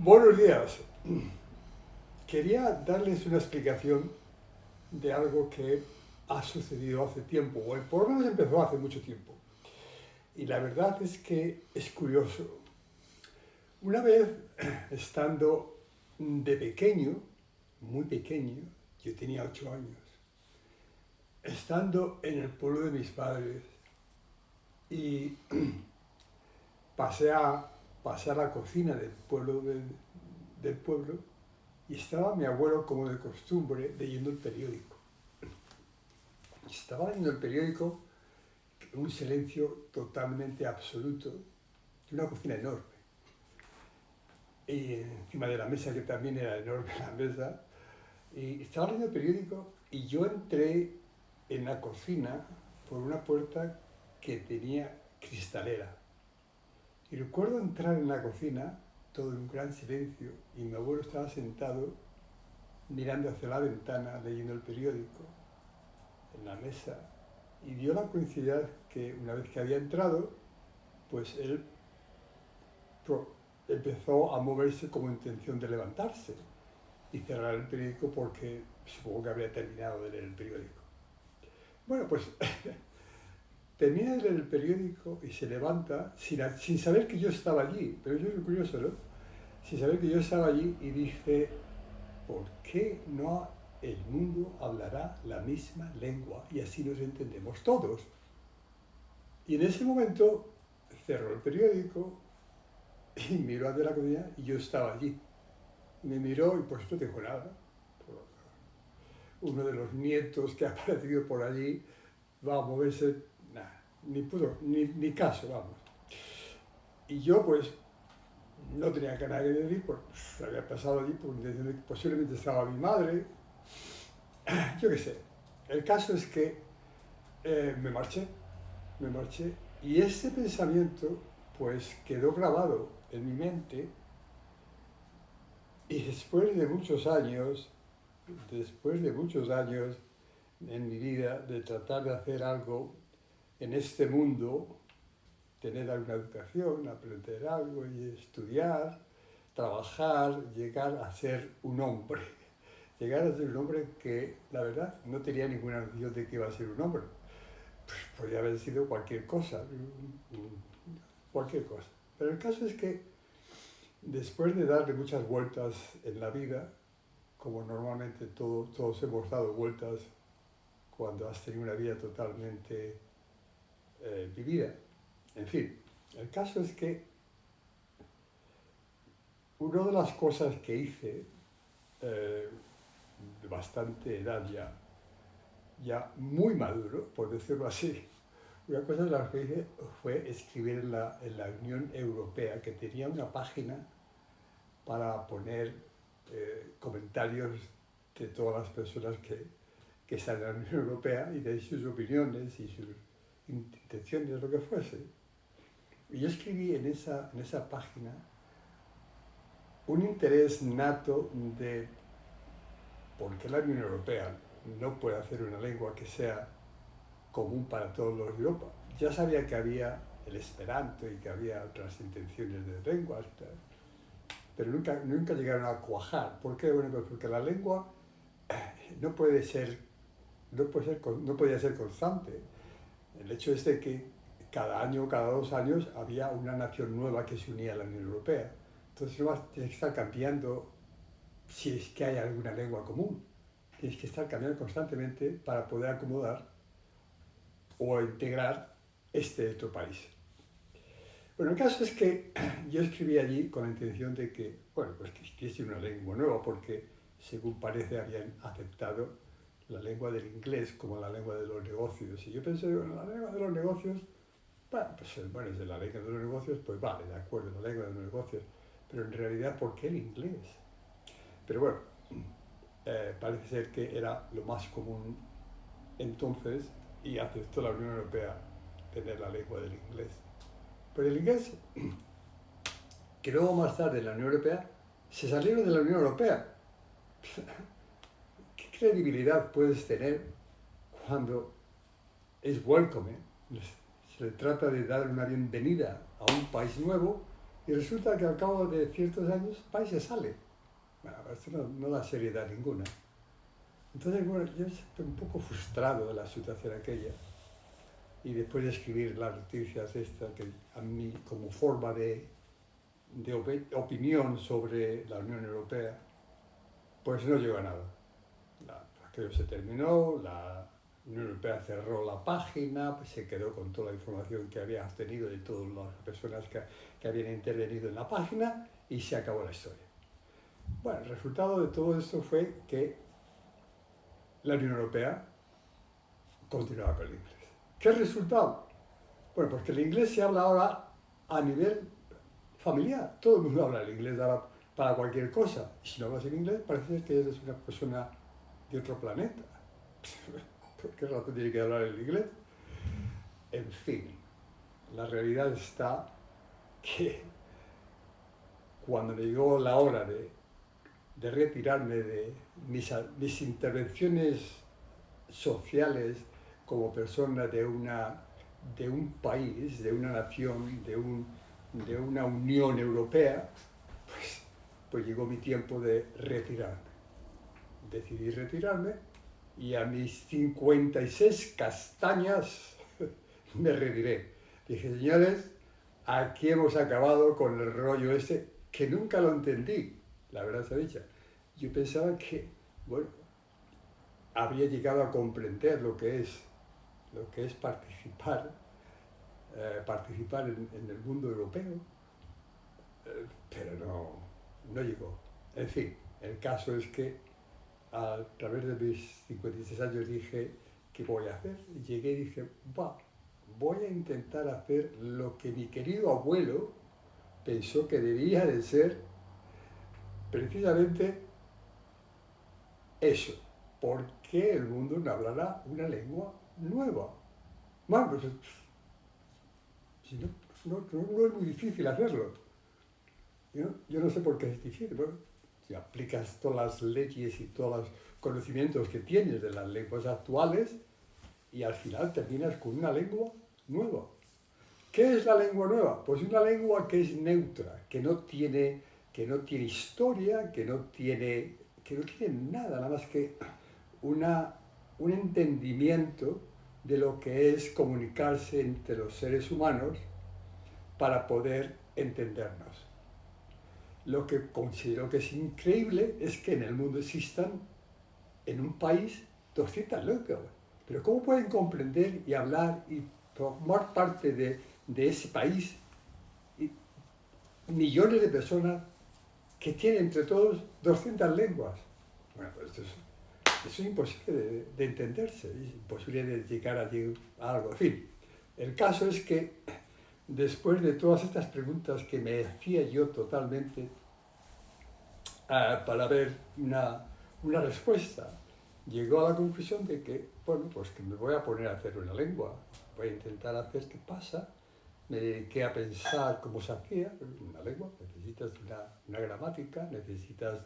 Buenos días. Quería darles una explicación de algo que ha sucedido hace tiempo, o por lo menos empezó hace mucho tiempo. Y la verdad es que es curioso. Una vez, estando de pequeño, muy pequeño, yo tenía 8 años, estando en el pueblo de mis padres y pasé a la cocina del pueblo y estaba mi abuelo, como de costumbre, leyendo el periódico. Estaba leyendo el periódico en un silencio totalmente absoluto, de una cocina enorme. Y encima de la mesa, que también era enorme la mesa, y estaba leyendo el periódico y yo entré en la cocina por una puerta que tenía cristalera. Y recuerdo entrar en la cocina, todo en un gran silencio, y mi abuelo estaba sentado mirando hacia la ventana, leyendo el periódico, en la mesa, y dio la coincidencia que una vez que había entrado, pues él empezó a moverse como intención de levantarse y cerrar el periódico porque supongo que habría terminado de leer el periódico. Bueno, pues termina de leer el periódico y se levanta sin saber que yo estaba allí, pero eso es lo curioso, ¿no? Sin saber que yo estaba allí y dice, ¿por qué no el mundo hablará la misma lengua y así nos entendemos todos? Y en ese momento cerró el periódico y miró hacia la cocina y yo estaba allí. Me miró y pues no dijo nada. Uno de los nietos que ha aparecido por allí va a moverse, nada, ni caso, vamos. Y yo pues no tenía nada que decir, pues había pasado allí por intención de que posiblemente estaba mi madre, yo qué sé. El caso es que me marché y ese pensamiento pues quedó grabado en mi mente y después de muchos años en mi vida de tratar de hacer algo en este mundo, tener alguna educación, aprender algo y estudiar, trabajar, llegar a ser un hombre. Llegar a ser un hombre que, la verdad, no tenía ninguna noción de que iba a ser un hombre. Pues podría haber sido cualquier cosa. Pero el caso es que después de darle muchas vueltas en la vida, como normalmente todos hemos dado vueltas cuando has tenido una vida totalmente vivida, en fin, el caso es que una de las cosas que hice, de bastante edad ya muy maduro, por decirlo así, una cosa de las que hice fue escribir en la Unión Europea, que tenía una página para poner comentarios de todas las personas que están en la Unión Europea y de sus opiniones y sus intenciones, lo que fuese. Y yo escribí en esa página un interés nato de por qué la Unión Europea no puede hacer una lengua que sea común para todos los de Europa. Ya sabía que había el esperanto y que había otras intenciones de lenguas, pero nunca llegaron a cuajar. ¿Por qué? Bueno, pues porque la lengua no podía ser constante. El hecho es de que cada año, cada 2 años, había una nación nueva que se unía a la Unión Europea. Entonces no tienes que estar cambiando si es que hay alguna lengua común. Tienes que estar cambiando constantemente para poder acomodar o integrar este otro país. Bueno, el caso es que yo escribí allí con la intención de que, bueno, pues que existiese una lengua nueva, porque según parece habían aceptado la lengua del inglés como la lengua de los negocios. Y yo pensé, bueno, la lengua de los negocios, bueno, es de la lengua de los negocios, pues vale, de acuerdo, la lengua de los negocios. Pero en realidad, ¿por qué el inglés? Pero bueno, parece ser que era lo más común entonces y aceptó la Unión Europea tener la lengua del inglés. Pero el inglés, que luego más tarde en la Unión Europea, se salieron de la Unión Europea. ¿Qué credibilidad puedes tener cuando es welcome? Se le trata de dar una bienvenida a un país nuevo Y resulta que al cabo de ciertos años va y se sale. Bueno, esto no da seriedad ninguna. Entonces, bueno, yo estoy un poco frustrado de la situación aquella. Y después de escribir las noticias estas, que a mí como forma de opinión sobre la Unión Europea, pues no llegó a nada. Aquello se terminó, la Unión Europea cerró la página, pues se quedó con toda la información que había obtenido de todas las personas que habían intervenido en la página y se acabó la historia. Bueno, el resultado de todo esto fue que la Unión Europea continuaba con el inglés. ¿Qué resultado? Bueno, pues que el inglés se habla ahora a nivel familiar. Todo el mundo habla el inglés ahora para cualquier cosa. Y si no hablas en inglés, parece que eres una persona de otro planeta. ¿Por qué razón tiene que hablar el inglés? En fin, la realidad está que cuando me llegó la hora de retirarme de mis intervenciones sociales como persona de un país, de una nación, de una Unión Europea, pues llegó mi tiempo de retirarme. Decidí retirarme y a mis 56 castañas me retiré. Dije, señores, aquí hemos acabado con el rollo este, que nunca lo entendí, la verdad sea dicha. Yo pensaba que, bueno, había llegado a comprender lo que es participar en el mundo europeo, pero no llegó. En fin, el caso es que a través de mis 56 años dije, ¿qué voy a hacer? Y llegué y dije, voy a intentar hacer lo que mi querido abuelo pensó que debía de ser precisamente eso. ¿Por qué el mundo no hablará una lengua nueva? Bueno, pues si no es muy difícil hacerlo. Yo no sé por qué es difícil. Bueno, si aplicas todas las leyes y todos los conocimientos que tienes de las lenguas actuales y al final terminas con una lengua nueva. ¿Qué es la lengua nueva? Pues una lengua que es neutra, que no tiene historia, que no tiene nada más que un entendimiento de lo que es comunicarse entre los seres humanos para poder entendernos. Lo que considero que es increíble es que en el mundo existan, en un país, 200 lenguas. Pero ¿cómo pueden comprender y hablar y formar parte de ese país y millones de personas que tienen entre todos 200 lenguas? Bueno, pues eso es imposible de entenderse, es imposible de llegar a algo. En fin, el caso es que después de todas estas preguntas que me hacía yo totalmente para ver una respuesta, llegó a la conclusión de que, bueno, pues que me voy a poner a hacer una lengua, voy a intentar hacer qué pasa. Me dediqué a pensar cómo se hacía una lengua. Necesitas una gramática, necesitas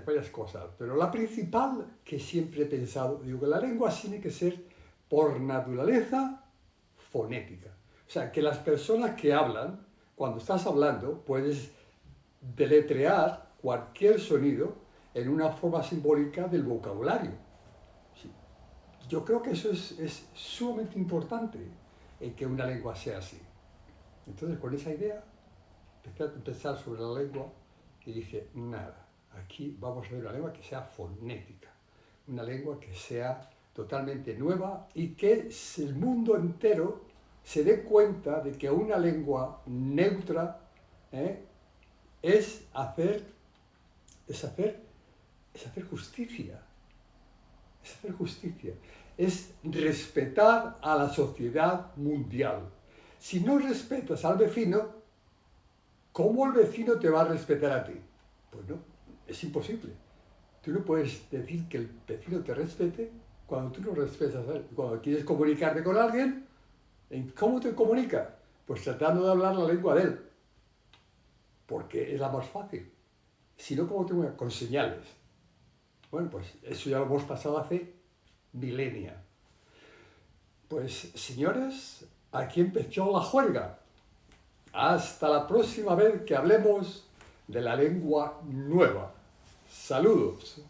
varias cosas, pero la principal que siempre he pensado, digo que la lengua tiene que ser por naturaleza fonética. O sea, que las personas que hablan, cuando estás hablando, puedes deletrear cualquier sonido en una forma simbólica del vocabulario. Sí. Yo creo que eso es sumamente importante, que una lengua sea así. Entonces, con esa idea, empecé a pensar sobre la lengua y dije, nada, aquí vamos a ver una lengua que sea fonética, una lengua que sea totalmente nueva y que el mundo entero se dé cuenta de que una lengua neutra es hacer justicia, es respetar a la sociedad mundial. Si no respetas al vecino, ¿cómo el vecino te va a respetar a ti? Pues no, es imposible. Tú no puedes decir que el vecino te respete cuando tú no respetas a él. Cuando quieres comunicarte con alguien, ¿cómo te comunicas? Pues tratando de hablar la lengua de él, porque es la más fácil. Si no, ¿cómo te comunicas? Con señales. Bueno, pues eso ya lo hemos pasado hace milenios. Pues, señores, aquí empezó la juerga. Hasta la próxima vez que hablemos de la lengua nueva. Saludos.